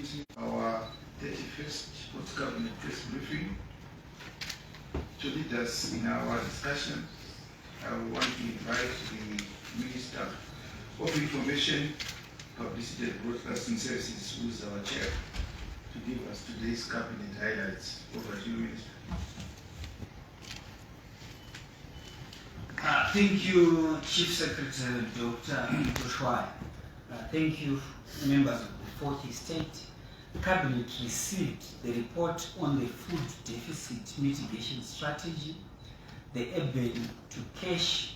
committee our 31st post-cabinet press briefing. To lead us in our discussion, I want to invite the Minister of Information, Publicity and Broadcasting Services, who is our chair, to give us today's cabinet highlights. Over to you, Minister. Thank you, Chief Secretary Dr. Bushwai. Thank you, members of the Fourth Estate. The Cabinet received the report on the food deficit mitigation strategy, the urban to cash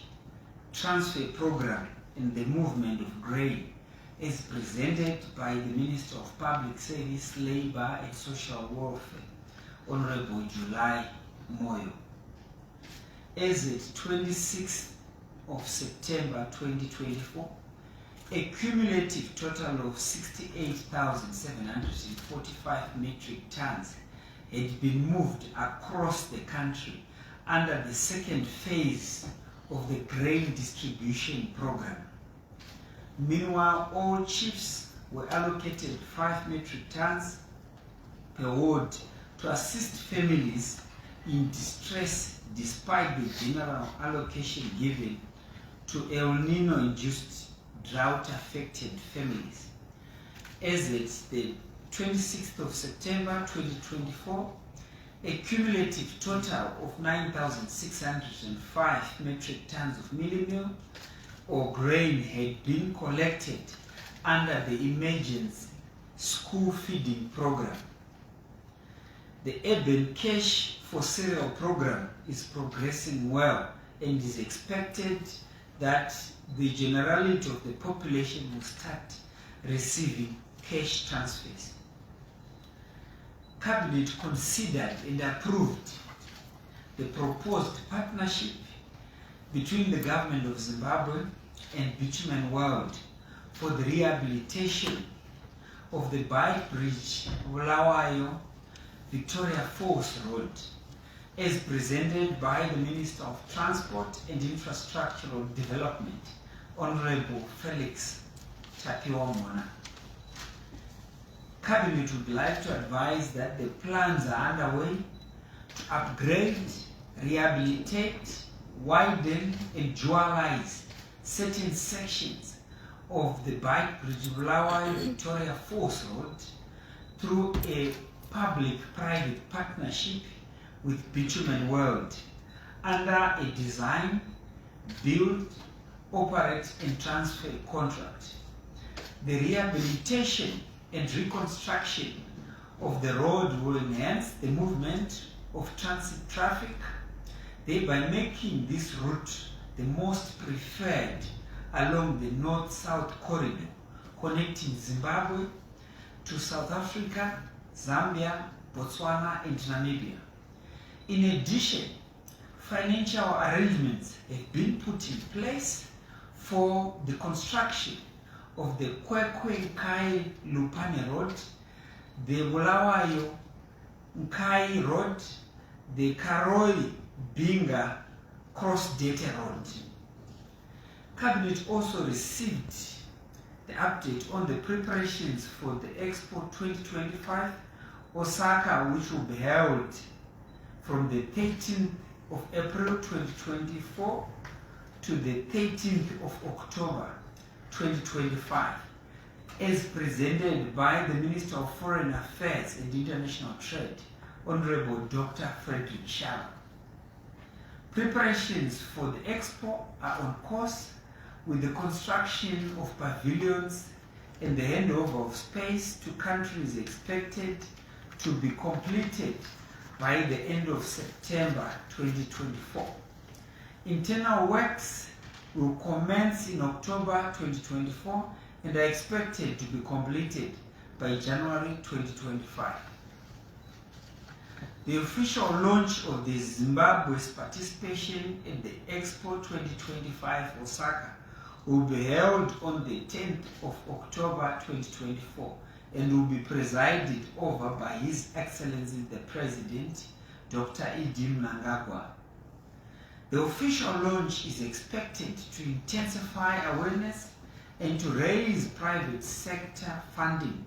transfer program, and the movement of grain, as presented by the Minister of Public Service, Labour and Social Welfare, Honorable July Moyo. As at 26th of September 2024, a cumulative total of 68,745 metric tons had been moved across the country under the second phase of the grain distribution program. Meanwhile, all chiefs were allocated 5 metric tons per ward to assist families in distress despite the general allocation given to El Nino-induced drought-affected families. As at the 26th of September 2024, a cumulative total of 9,605 metric tons of mielie meal or grain had been collected under the emergency school feeding program. The urban cash for cereal program is progressing well and is expected that the generality of the population will start receiving cash transfers. Cabinet considered and approved the proposed partnership between the government of Zimbabwe and Bitumen World for the rehabilitation of the bike bridge Bulawayo Victoria Falls Road, as presented by the Minister of Transport and Infrastructural Development, Honorable Felix Tapiwa Mona. Cabinet would like to advise that the plans are underway to upgrade, rehabilitate, widen and dualize certain sections of the bike bridge Bulawayo Victoria Falls Road through a public-private partnership with Bitumen World under a design, build, operate and transfer contract. The rehabilitation and reconstruction of the road will enhance the movement of transit traffic, thereby making this route the most preferred along the north-south corridor connecting Zimbabwe to South Africa, Zambia, Botswana and Namibia. In addition, financial arrangements have been put in place for the construction of the Kwekwe Nkai Lupane Road, the Bulawayo Nkai Road, the Karoi Binga Cross-Data Road. Cabinet also received the update on the preparations for the Expo 2025 Osaka, which will be held from the 13th of April 2024 to the 13th of October 2025, as presented by the Minister of Foreign Affairs and International Trade, Honorable Dr. Frederick Shaba. Preparations for the Expo are on course, with the construction of pavilions and the handover of space to countries expected to be completed by the end of September 2024. Internal works will commence in October 2024 and are expected to be completed by January 2025. The official launch of the Zimbabwe's participation in the Expo 2025 Osaka will be held on the 10th of October 2024 and will be presided over by His Excellency the President, Dr. Edim Mnangagwa. The official launch is expected to intensify awareness and to raise private sector funding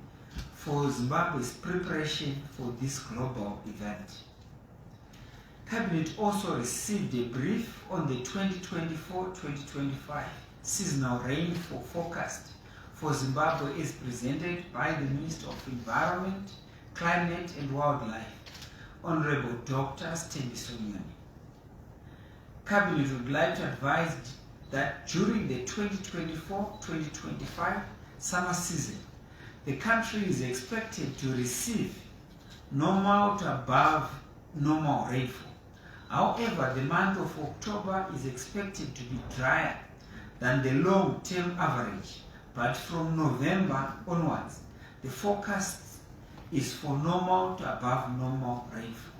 for Zimbabwe's preparation for this global event. Cabinet also received a brief on the 2024-2025 seasonal rainfall forecast for Zimbabwe as presented by the Minister of Environment, Climate and Wildlife, Honorable Dr. Sthembiso Nyoni. Cabinet would like to advise that during the 2024-2025 summer season, the country is expected to receive normal to above normal rainfall. However, the month of October is expected to be drier than the long-term average, but from November onwards, the forecast is for normal to above normal rainfall.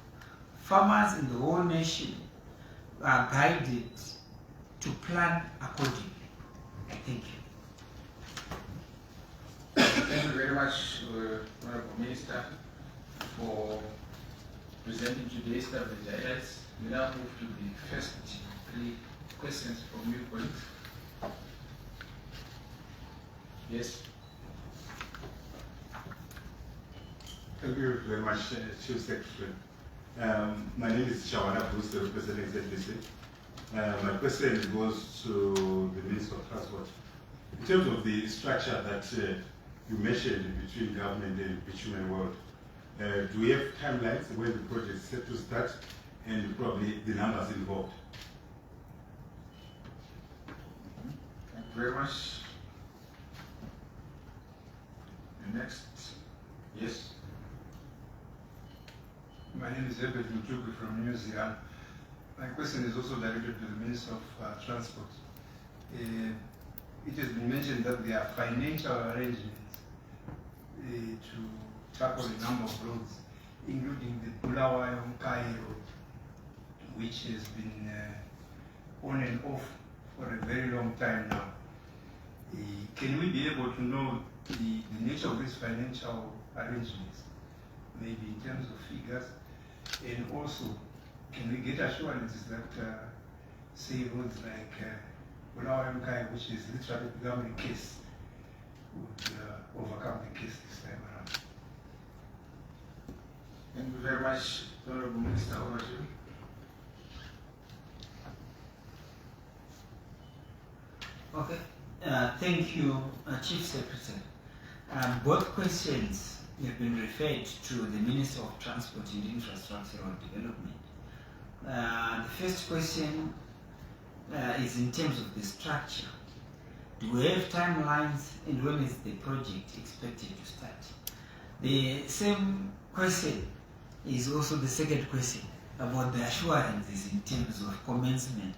Farmers in the whole nation are guided to plan accordingly. Thank you. Thank you very much, Honorable Minister, for presenting today's coverage highlights. We now move to the first three questions from you, colleagues. Yes. Thank you very much, Chief Secretary. My name is Shawana Bruce, representing ZBC. My question goes to the Minister of Transport. In terms of the structure that you mentioned between government and bitumen world, do we have timelines when the project is set to start and probably the numbers involved? Thank you very much. The next. Yes. My name is Herbert Mtuku from New Zealand. My question is also directed to the Minister of Transport. It has been mentioned that there are financial arrangements to tackle a number of roads, including the Bulawayo-Mkai road, which has been on and off for a very long time now. Can we be able to know the nature of these financial arrangements, maybe in terms of figures? And also, can we get assurances that, say, roads like Bulawayo-Mkai, which is literally becoming a case, would overcome the case this time around? Thank you very much, Honorable Minister. Over to you. Okay. Thank you, Chief Secretary. Both questions have been referred to the Minister of Transport and Infrastructural Development. The first question is in terms of the structure. Do we have timelines and when is the project expected to start? The same question is also the second question about the assurances in terms of commencement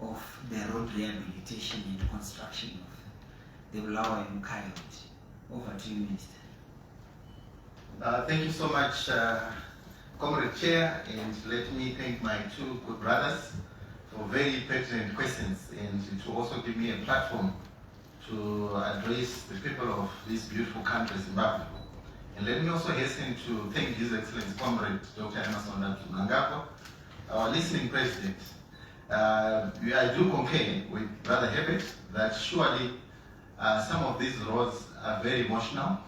of the road rehabilitation and construction of the Bulawayo-Mkai road. Over to you, Minister. Thank you so much, Comrade Chair, and let me thank my two good brothers for very pertinent questions and to also give me a platform to address the people of this beautiful country, Zimbabwe. And let me also hasten to thank His Excellency Comrade Dr. Emmerson Mnangagwa, our listening president. I do concur with Brother Herbert that surely some of these roads are very emotional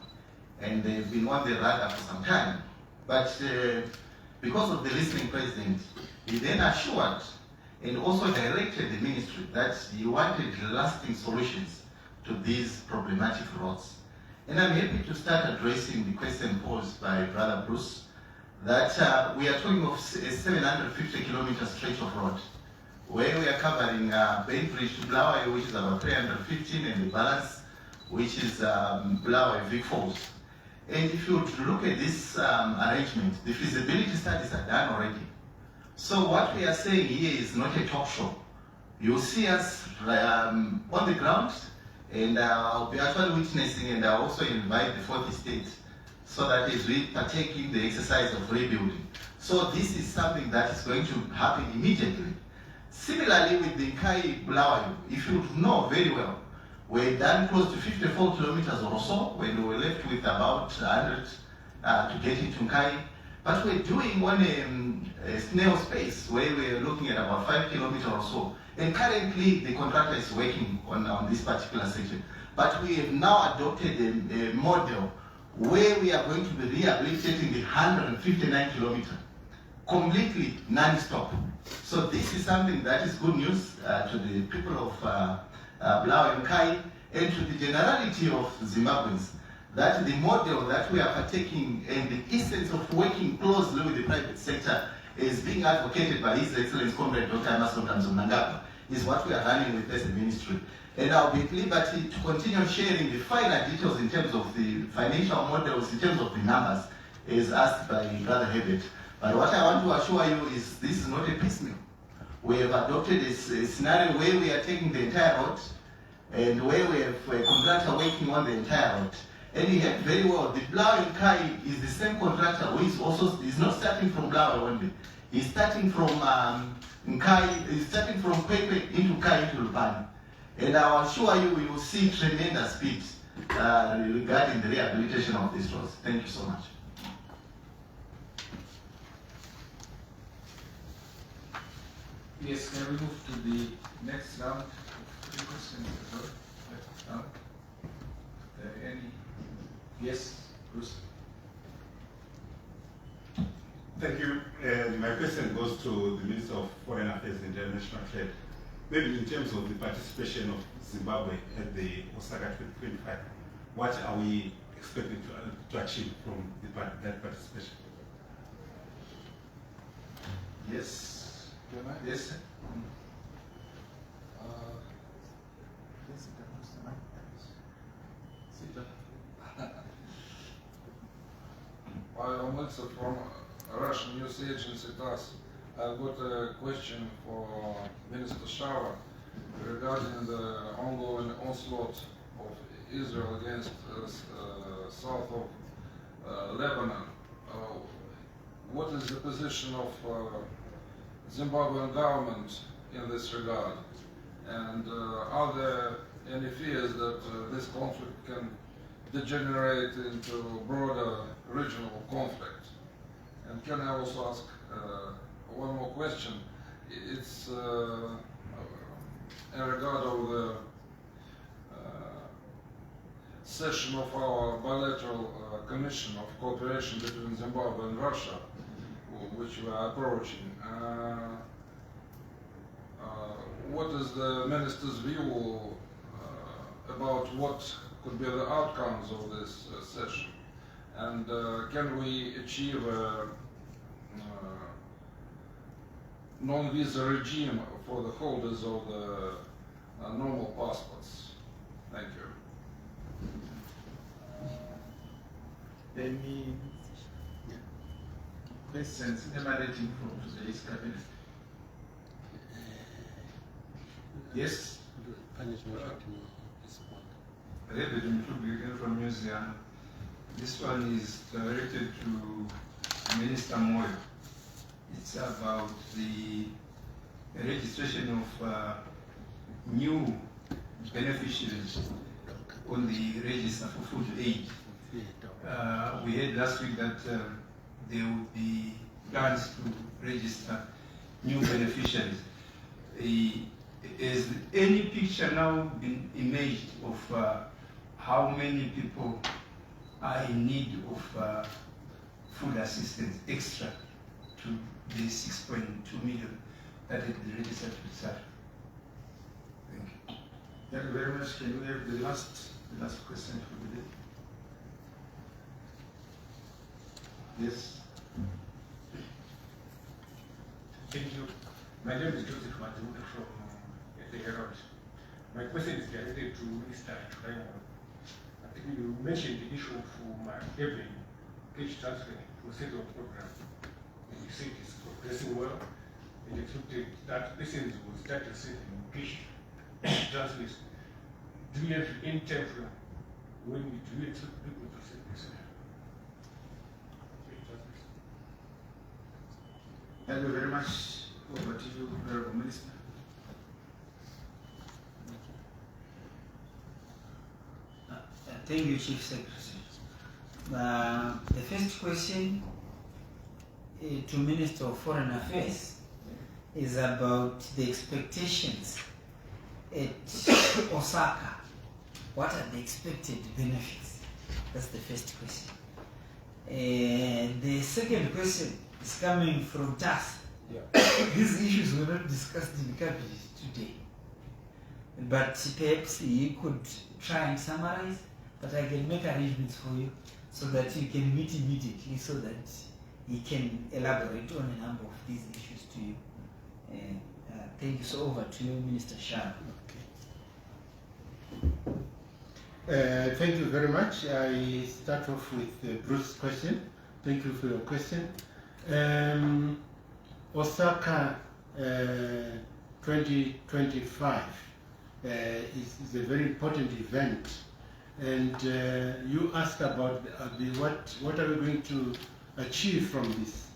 and they've been on the radar for some time. But because of the listening president, he then assured and also directed the ministry that he wanted lasting solutions to these problematic roads. And I'm happy to start addressing the question posed by Brother Bruce, that we are talking of a 750 kilometer stretch of road, where we are covering Bainbridge to Bulawayo, which is about 315, and the balance, which is Bulawayo-Vic Falls. And if you look at this arrangement, the feasibility studies are done already. So what we are saying here is not a talk show. You'll see us on the ground, and I'll be actually witnessing, and I'll also invite the 40 states so that as we partake in the exercise of rebuilding. So this is something that is going to happen immediately. Similarly with the Mkai Bulawayo, if you know very well, we're done close to 54 kilometers or so when we were left with about 100 to get into Mkai. But we're doing on a snail space where we're looking at about 5 kilometers or so. And currently the contractor is working on this particular section. But we have now adopted a model where we are going to be rehabilitating the 159 kilometer, completely non-stop. So this is something that is good news to the people of Bulawayo and Kai and to the generality of Zimbabweans, that the model that we are partaking and the essence of working closely with the private sector is being advocated by His Excellency Comrade Dr. Emmerson Mnangagwa, is what we are running with as a ministry. And I'll be at liberty to continue sharing the finer details in terms of the financial models, in terms of the numbers, as asked by Brother Herbert. But what I want to assure you is this is not a piecemeal. We have adopted a scenario where we are taking the entire road and where we have a contractor working on the entire road. And he heard very well, the Bulawayo and Kai is the same contractor who is also is not starting from Bulawayo only. He's starting from Nkai, he's starting from Kwekwe into Kai into Lupani. And I assure you, we will see tremendous speed regarding the rehabilitation of these roads. Thank you so much. Yes, can we move to the next round of three questions? Round? Any? Yes, Bruce. Thank you. My question goes to the Minister of Foreign Affairs and International Trade. Maybe in terms of the participation of Zimbabwe at the Osaka 2025, what are we expecting to achieve from that participation? Yes. Yes. I'm also from Russian news agency TASS. I've got a question for Minister Shawa regarding the ongoing onslaught of Israel against south of Lebanon. What is the position of Zimbabwean government in this regard? And are there any fears that this conflict can degenerate into a broader regional conflict? And can I also ask one more question? It's in regard of the session of our bilateral commission of cooperation between Zimbabwe and Russia, which we are approaching. What is the minister's view about what could be the outcomes of this session? And can we achieve a non-visa regime for the holders of the normal passports? Thank you. Any questions emanating from today's cabinet? Yes? David Mtubi from New Zealand. This one is directed to Minister Moyo. It's about the registration of new beneficiaries on the register for food aid. We heard last week that there will be plans to register new beneficiaries. Is any picture now been imaged of how many people are in need of food assistance extra to the 6.2 million that is registered to serve? Thank you. Thank you very much. Can we have the last question for the day? Yes. Thank you. My name is Joseph Maduda from the Herald. My question is directed to Minister Raymond. I think you mentioned the issue of every cash transfer procedure program. And you said it's progressing well. And expected that persons will start receiving cash transfers. Do you have any time frame when do you expect people to receive this? Thank you very much. Over to you, Honorable Minister. Thank you, Chief Secretary. The first question to Minister of Foreign Affairs is about the expectations at Osaka. What are the expected benefits? That's the first question. The second question is coming from TAS. Yeah. These issues were not discussed in the cabinet today. But perhaps he could try and summarize, but I can make arrangements for you so that you can meet immediately so that he can elaborate on a number of these issues to you. Thank you. So over to you, Minister Shah. Thank you very much. I start off with Bruce's question. Thank you for your question. Osaka 2025 is a very important event, and you asked about what are we going to achieve from this.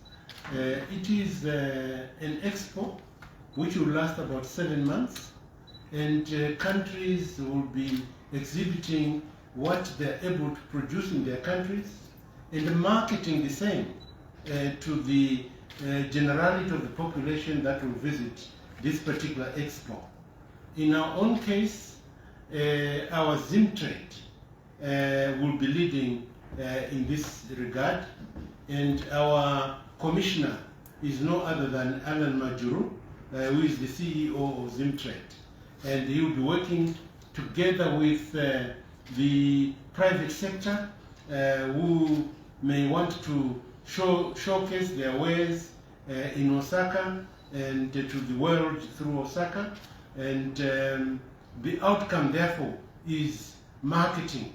It is an expo which will last about 7 months, and countries will be exhibiting what they're able to produce in their countries and marketing the same to the generality of the population that will visit this particular expo. In our own case, our Zimtrade will be leading in this regard, and our commissioner is no other than Alan Majuru, who is the CEO of Zimtrade, and he will be working together with the private sector who may want to showcase their wares in Osaka and to the world through Osaka, and the outcome therefore is marketing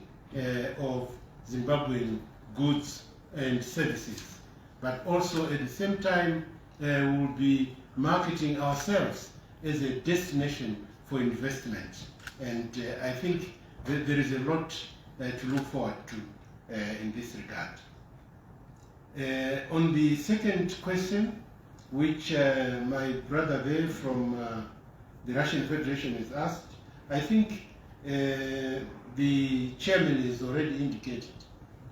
of Zimbabwean goods and services, but also at the same time we will be marketing ourselves as a destination for investment, and I think that there is a lot to look forward to in this regard. On the second question, which my brother there from the Russian Federation has asked, I think the chairman has already indicated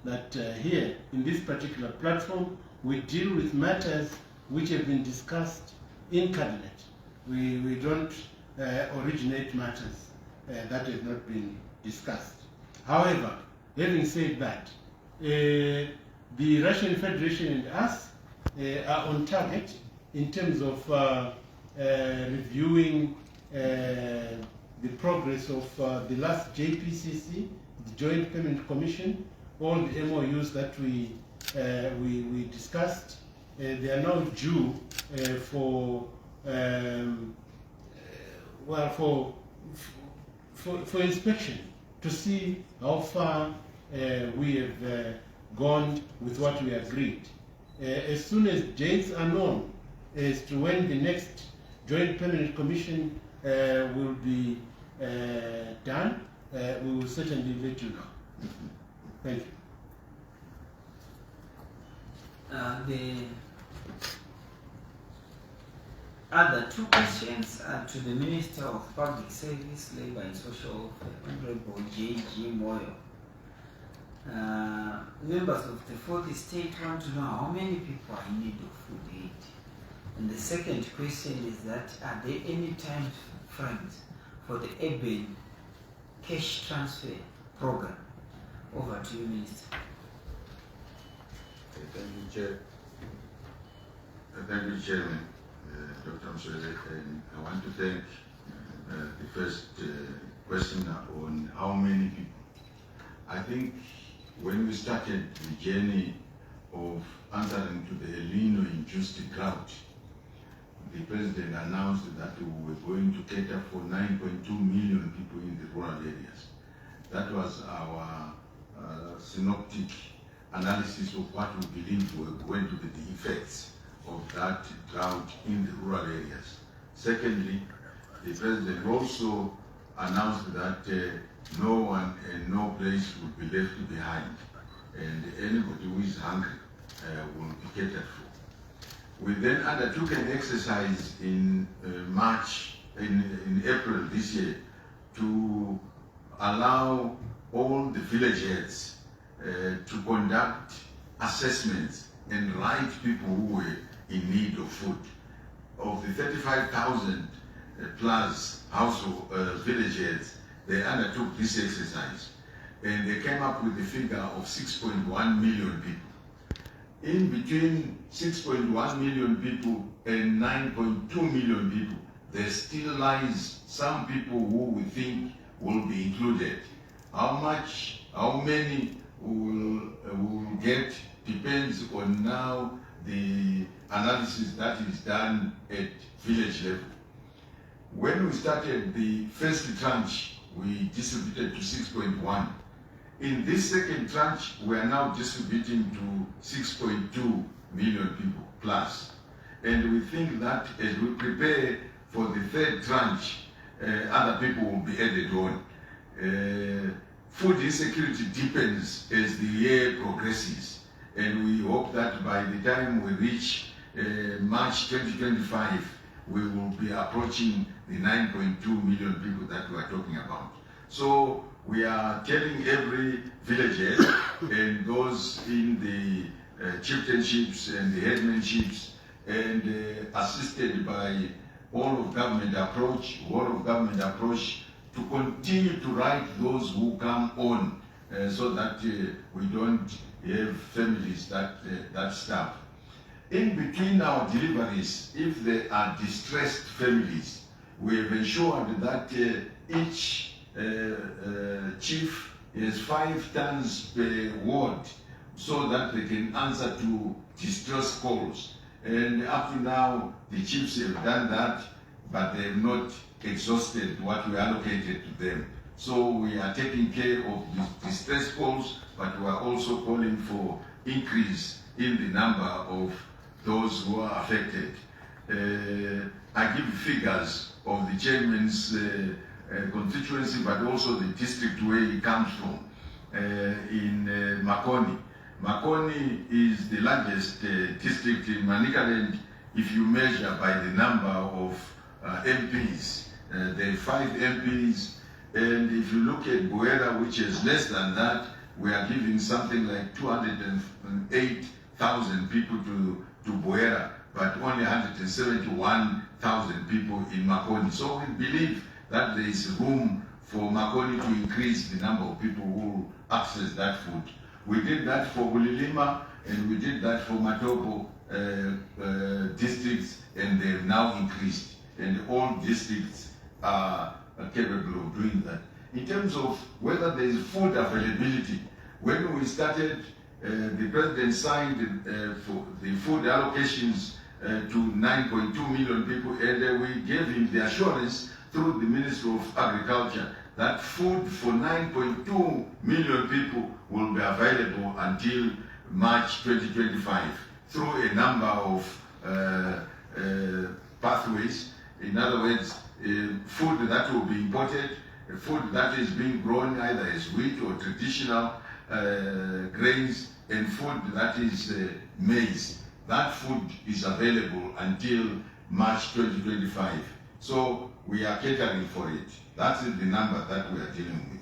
that here in this particular platform we deal with matters which have been discussed in cabinet. We don't originate matters that have not been discussed. However, having said that, the Russian Federation and us are on target in terms of reviewing the progress of the last JPCC, the Joint Payment Commission, all the MOUs that we discussed. They are now due for inspection to see how far we have gone with what we agreed. As soon as dates are known as to when the next Joint Payment Commission will be done, we will certainly let you know. Thank you. The other two questions are to the Minister of Public Service, Labour and Social Welfare, Honorable J.G. Moyo. Members of the fourth estate want to know how many people are in need of food aid. And the second question is that, are there any time frames for the urban cash transfer program? Over to you, Minister. Thank you, Chair. Thank you, Chairman, Dr. Mswele. And I want to thank the first questioner on how many people. I think when we started the journey of answering to the El Nino-induced drought, the President announced that we were going to cater for 9.2 million people in the rural areas. That was our synoptic analysis of what we believe were going to be the effects of that drought in the rural areas. Secondly, the President also announced that no one and no place will be left behind, and anybody who is hungry will be catered for. We then undertook an exercise in April this year to allow all the village heads to conduct assessments and write people who were in need of food. Of the 35,000 plus household village heads, they undertook this exercise. and they came up with a figure of 6.1 million people. In between 6.1 million people and 9.2 million people, there still lies some people who we think will be included. How much, how many will get depends on now the analysis that is done at village level. When we started the first tranche, we distributed to 6.1. In this second tranche, we are now distributing to 6.2 million people plus. And we think that as we prepare for the third tranche, other people will be added on. Food insecurity deepens as the year progresses. And we hope that by the time we reach March 2025, we will be approaching the 9.2 million people that we are talking about. So we are telling every village head and those in the chieftainships and the headmanships and assisted by all of government approach to continue to write those who come on so that we don't have families that starve. In between our deliveries, if there are distressed families, we have ensured that each chief has 5 tons per ward so that they can answer to distress calls. And up to now, the chiefs have done that, but they have not exhausted what we allocated to them. So we are taking care of the distress calls, but we are also calling for increase in the number of those who are affected. I give figures of the chairman's constituency, but also the district where he comes from, in Makoni. Makoni is the largest district in Manicaland if you measure by the number of MPs. There are 5 MPs, and if you look at Buera, which is less than that, we are giving something like 208,000 people to Buera, but only 171,000 people in Makoni. So we believe that there is room for Makoni to increase the number of people who access that food. We did that for Bulilima, and we did that for Matopo districts, and they have now increased. And all districts are capable of doing that. In terms of whether there is food availability, when we started, the president signed for the food allocations to 9.2 million people, and we gave him the assurance through the Ministry of Agriculture that food for 9.2 million people will be available until March 2025 through a number of pathways. In other words, food that will be imported, food that is being grown either as wheat or traditional grains, and food that is maize. That food is available until March 2025. So we are catering for it. That is the number that we are dealing with.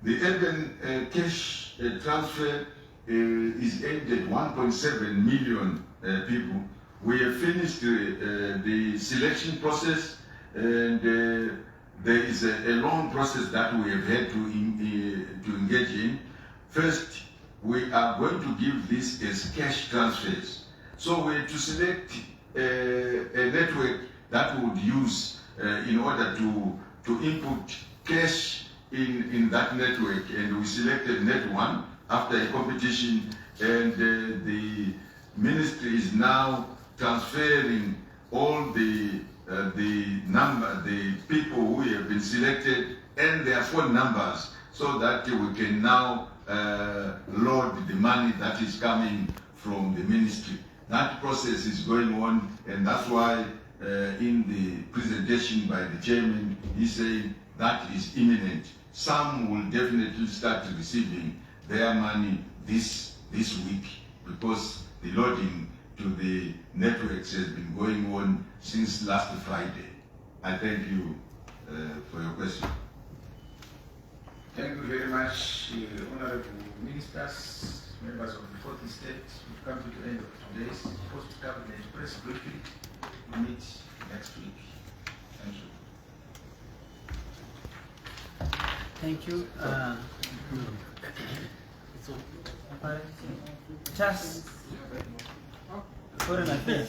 The urban cash transfer is aimed at 1.7 million people. We have finished the selection process, and there is a long process that we have had to engage in. First, we are going to give this as cash transfers. So we have to select a network that would use in order to input cash in that network, and we selected Net1 after a competition, and the ministry is now transferring all the people who have been selected and their phone numbers, so that we can now load the money that is coming from the ministry. That process is going on, and that's why in the presentation by the chairman, he said that is imminent. Some will definitely start receiving their money this week, because the loading to the networks has been going on since last Friday. I thank you for your question. Thank you very much, honorable ministers, members of the 4th Estate. We've come to the end of today's post-cabinet press briefing. We meet next week. Thank you. Thank you. Just foreign affairs.